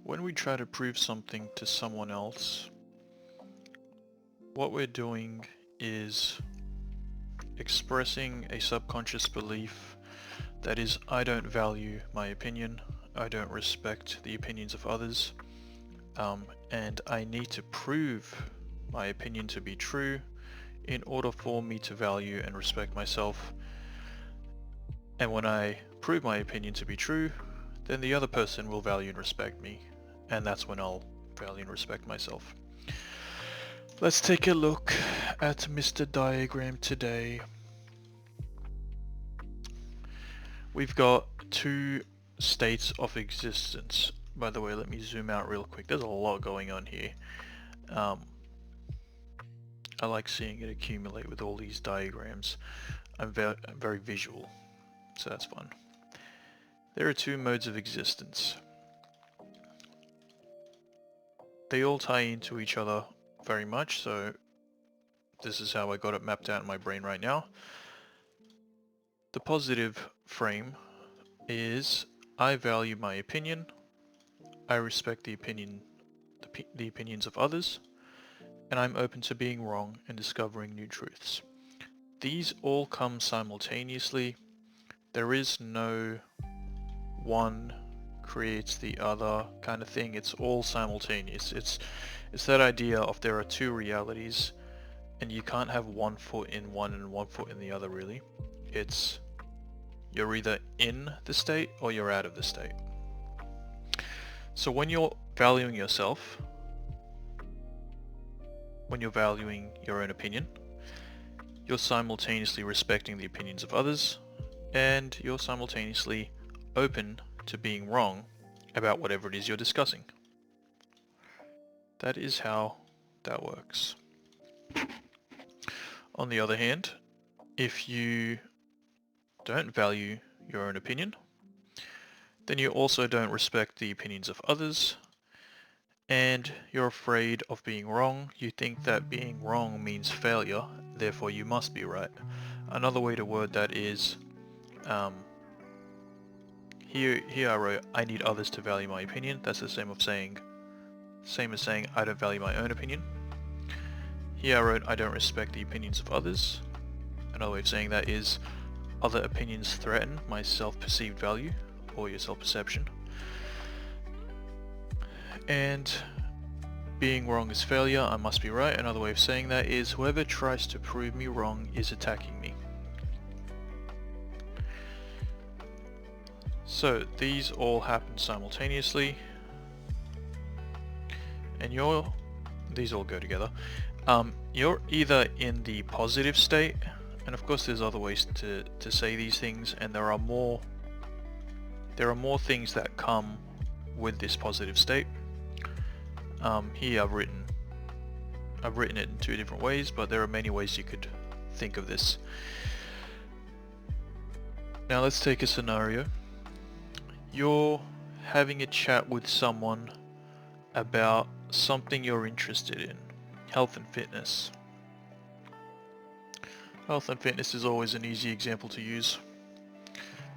When we try to prove something to someone else, what we're doing is expressing a subconscious belief that is, I don't value my opinion, I don't respect the opinions of others, and I need to prove my opinion to be true in order for me to value and respect myself. And when I prove my opinion to be true, then the other person will value and respect me, and that's when I'll value and respect myself. Let's take a look at Mr. Diagram today. We've got two states of existence. By the way, let me zoom out real quick. There's a lot going on here. I like seeing it accumulate with all these diagrams. I'm very visual, so that's fun. There are two modes of existence. They all tie into each other very much, so this is how I got it mapped out in my brain right now. The positive frame is I value my opinion, I respect the opinions of others, and I'm open to being wrong and discovering new truths. These all come simultaneously. There is no one creates the other kind of thing. It's all simultaneous. It's that idea of there are two realities and you can't have one foot in one and one foot in the other, really. It's you're either in the state or you're out of the state. So when you're valuing yourself, when you're valuing your own opinion, you're simultaneously respecting the opinions of others, and you're simultaneously open to being wrong about whatever it is you're discussing. That is how that works. On the other hand, if you don't value your own opinion, then you also don't respect the opinions of others, and you're afraid of being wrong. You think that being wrong means failure, therefore you must be right. Another way to word that is, here I wrote, I need others to value my opinion. That's the same as saying I don't value my own opinion. Here I wrote, I don't respect the opinions of others. Another way of saying that is, other opinions threaten my self-perceived value, or your self-perception. And being wrong is failure, I must be right. Another way of saying that is, whoever tries to prove me wrong is attacking me. So these all happen simultaneously, and these all go together. You're either in the positive state, and of course there's other ways to say these things, and there are more things that come with this positive state. Here I've written it in two different ways, but there are many ways you could think of this. Now let's take a scenario. You're having a chat with someone about something you're interested in, health and fitness. Health and fitness is always an easy example to use.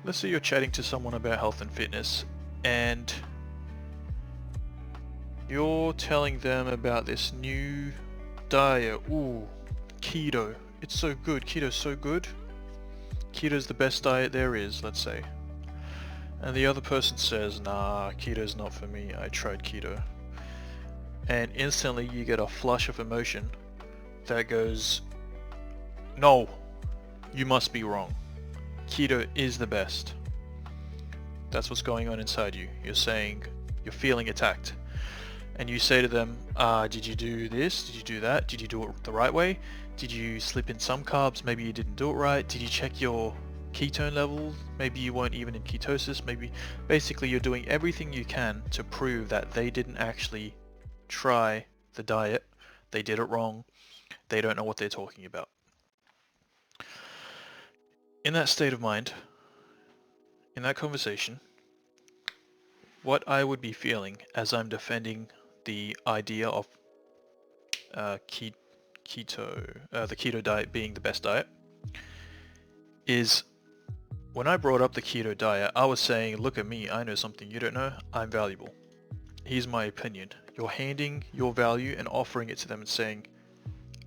Let's say you're chatting to someone about health and fitness, and you're telling them about this new diet. Ooh, keto. It's so good. Keto's so good. Keto's the best diet there is, let's say. And the other person says, nah, keto's not for me. I tried keto. And instantly you get a flush of emotion that goes, no, you must be wrong. Keto is the best. That's what's going on inside you. You're feeling attacked. And you say to them, did you do this? Did you do that? Did you do it the right way? Did you slip in some carbs? Maybe you didn't do it right. Did you check your ketone levels? Maybe you weren't even in ketosis. Basically you're doing everything you can to prove that they didn't actually try the diet. They did it wrong. They don't know what they're talking about. In that state of mind, in that conversation, what I would be feeling as I'm defending the idea of the keto diet being the best diet, is when I brought up the keto diet, I was saying, look at me, I know something you don't know, I'm valuable. here's my opinion. You're handing your value and offering it to them and saying,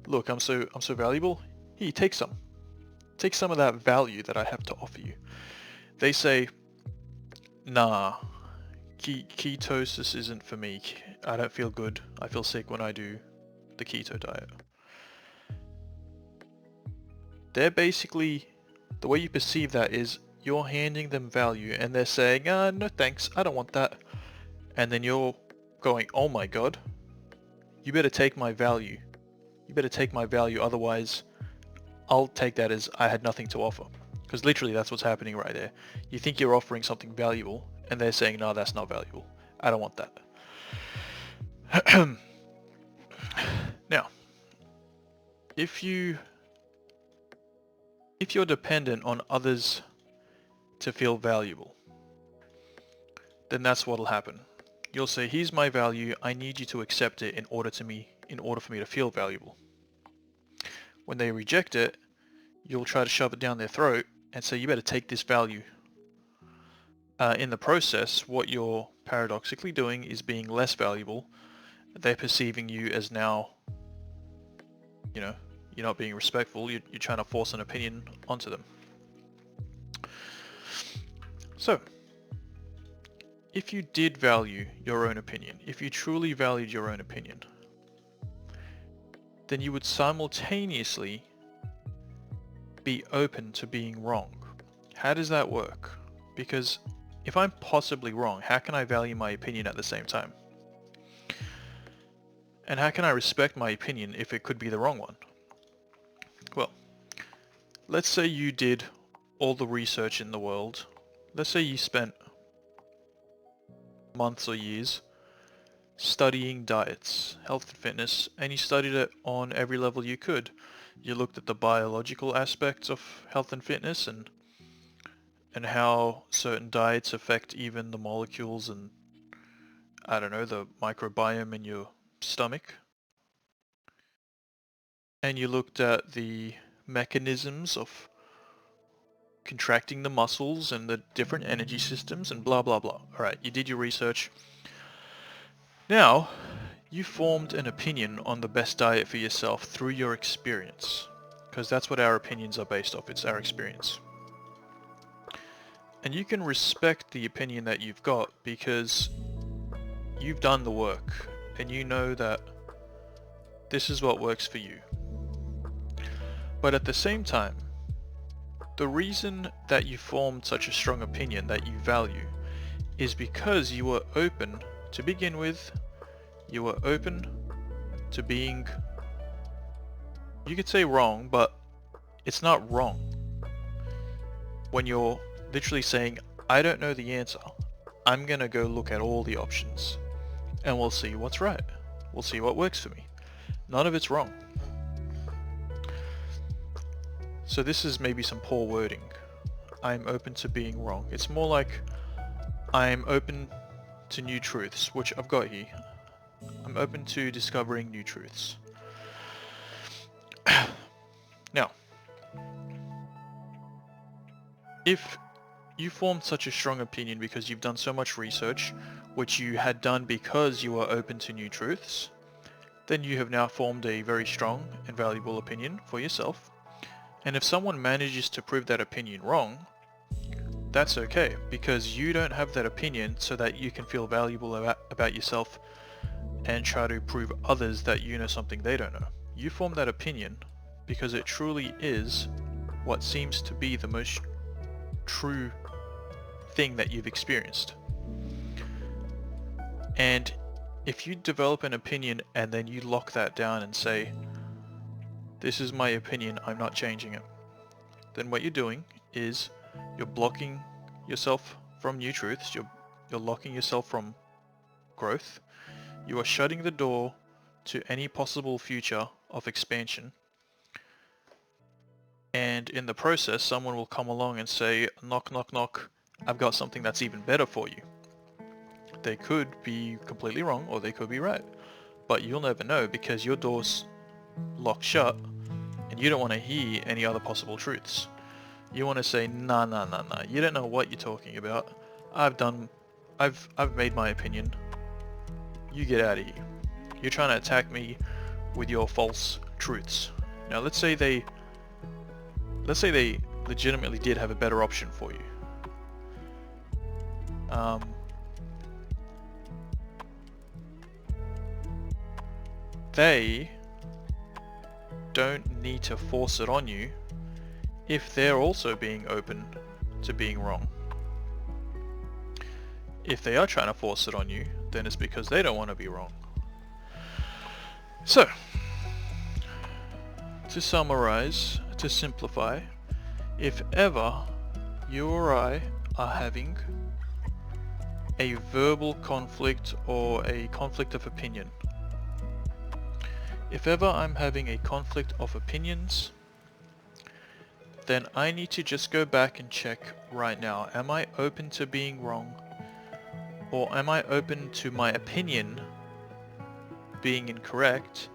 look, I'm so valuable. Here, take some. Take some of that value that I have to offer you. They say, nah, ketosis isn't for me. I don't feel good. I feel sick when I do the keto diet. They're basically, the way you perceive that is you're handing them value and they're saying, no thanks, I don't want that. And then you're going, oh my god, you better take my value. You better take my value, otherwise I'll take that as I had nothing to offer. Because literally that's what's happening right there. You think you're offering something valuable and they're saying, no, that's not valuable. I don't want that. Now, if you're dependent on others to feel valuable, then that's what'll happen. You'll say, here's my value, I need you to accept it in order for me to feel valuable. When they reject it, you'll try to shove it down their throat and say, you better take this value. In the process, what you're paradoxically doing is being less valuable. They're perceiving you as now, you're not being respectful, you're trying to force an opinion onto them. So, if you did value your own opinion, if you truly valued your own opinion, then you would simultaneously be open to being wrong. How does that work? Because if I'm possibly wrong, how can I value my opinion at the same time? And how can I respect my opinion if it could be the wrong one? Well, let's say you did all the research in the world. Let's say you spent months or years studying diets, health and fitness, and you studied it on every level you could. You looked at the biological aspects of health and fitness and how certain diets affect even the molecules and, I don't know, the microbiome in your stomach. And you looked at the mechanisms of contracting the muscles and the different energy systems and blah blah blah. Alright, you did your research. Now, you formed an opinion on the best diet for yourself through your experience. Because that's what our opinions are based off, it's our experience. And you can respect the opinion that you've got because you've done the work and you know that this is what works for you. But at the same time, the reason that you formed such a strong opinion that you value is because you were open to begin with. You were open to being, you could say wrong, but it's not wrong. When you're literally saying, I don't know the answer, I'm gonna go look at all the options and we'll see what's right. We'll see what works for me. None of it's wrong. So this is maybe some poor wording. I'm open to being wrong. It's more like I'm open to new truths, which I've got here. I'm open to discovering new truths. Now, if you formed such a strong opinion because you've done so much research, which you had done because you were open to new truths, then you have now formed a very strong and valuable opinion for yourself. And if someone manages to prove that opinion wrong, that's okay, because you don't have that opinion so that you can feel valuable about yourself and try to prove others that you know something they don't know. You form that opinion because it truly is what seems to be the most true thing that you've experienced. And if you develop an opinion and then you lock that down and say, this is my opinion, I'm not changing it, then what you're doing is you're blocking yourself from new truths, you're locking yourself from growth, you are shutting the door to any possible future of expansion, and in the process someone will come along and say, knock knock knock, I've got something that's even better for you. They could be completely wrong or they could be right, but you'll never know because your door's locked shut and you don't want to hear any other possible truths. You want to say, nah, you don't know what you're talking about. I've made my opinion. you get out of here. You're trying to attack me with your false truths. Now let's say they legitimately did have a better option for you. They don't need to force it on you if they're also being open to being wrong. If they are trying to force it on you, then it's because they don't want to be wrong. So, to summarize, to simplify, if ever you or I are having a verbal conflict or a conflict of opinion, if ever I'm having a conflict of opinions, then I need to just go back and check right now, am I open to being wrong? Or am I open to my opinion being incorrect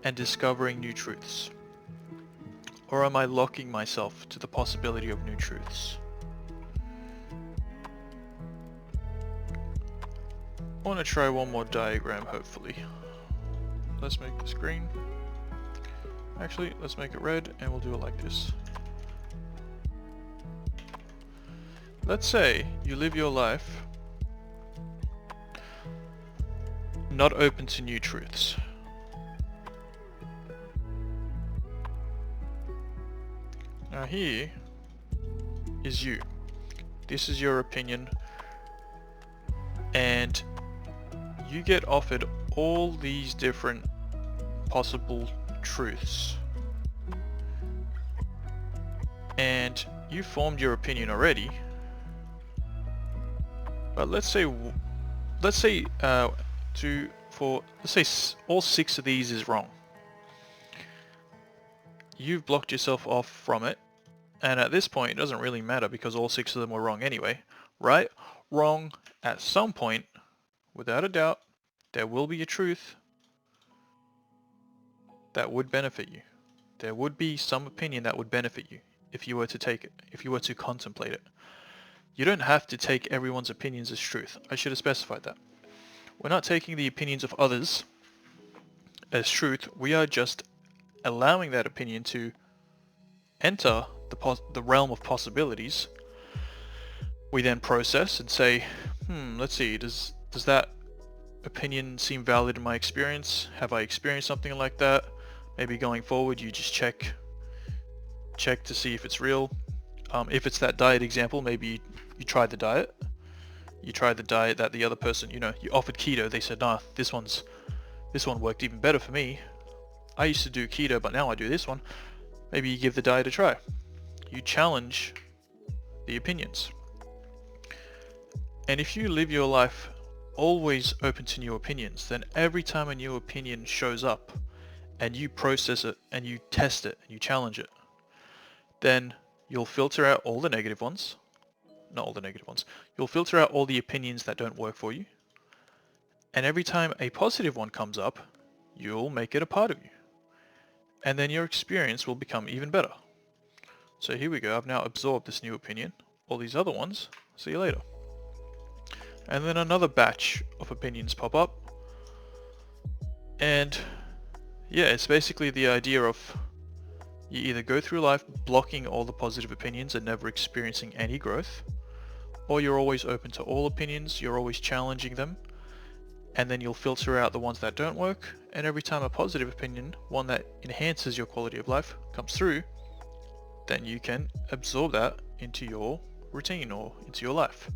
and discovering new truths? Or am I locking myself to the possibility of new truths? I want to try one more diagram, hopefully. Let's make this green. Actually, let's make it red and we'll do it like this. Let's say you live your life not open to new truths. Now here is you. This is your opinion, and you get offered all these different possible truths. And you formed your opinion already. But let's say all 6 of these is wrong. You've blocked yourself off from it, and at this point it doesn't really matter because all 6 of them were wrong anyway. Right? Wrong. At some point, without a doubt, there will be a truth that would benefit you. There would be some opinion that would benefit you if you were to take it, if you were to contemplate it. You don't have to take everyone's opinions as truth. I should have specified that. We're not taking the opinions of others as truth. We are just allowing that opinion to enter the realm of possibilities. We then process and say, let's see, does that opinion seem valid in my experience? Have I experienced something like that? Maybe going forward you just check to see if it's real. If it's that diet example, maybe you tried the diet. You tried the diet that the other person, you offered keto. They said, nah, this one worked even better for me. I used to do keto, but now I do this one. Maybe you give the diet a try. You challenge the opinions. And if you live your life always open to new opinions, then every time a new opinion shows up and you process it and you test it and you challenge it, then you'll filter out all the negative ones. Not all the negative ones. You'll filter out all the opinions that don't work for you. And every time a positive one comes up, you'll make it a part of you. And then your experience will become even better. So here we go. I've now absorbed this new opinion. All these other ones. See you later. And then another batch of opinions pop up. And yeah, it's basically the idea of you either go through life blocking all the positive opinions and never experiencing any growth, or you're always open to all opinions, you're always challenging them, and then you'll filter out the ones that don't work, and every time a positive opinion, one that enhances your quality of life, comes through, then you can absorb that into your routine or into your life.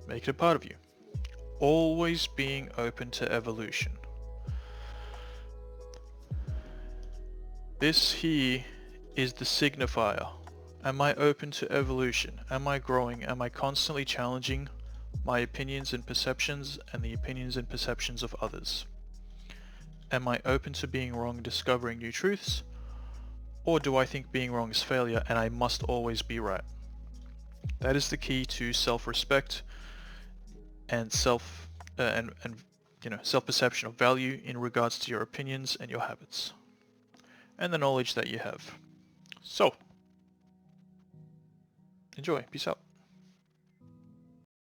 Make it a part of you. Always being open to evolution. This here is the signifier. Am I open to evolution? Am I growing? Am I constantly challenging my opinions and perceptions and the opinions and perceptions of others? Am I open to being wrong, discovering new truths? Or do I think being wrong is failure and I must always be right? That is the key to self-respect and self-perception of value in regards to your opinions and your habits and the knowledge that you have. So, enjoy. Peace out.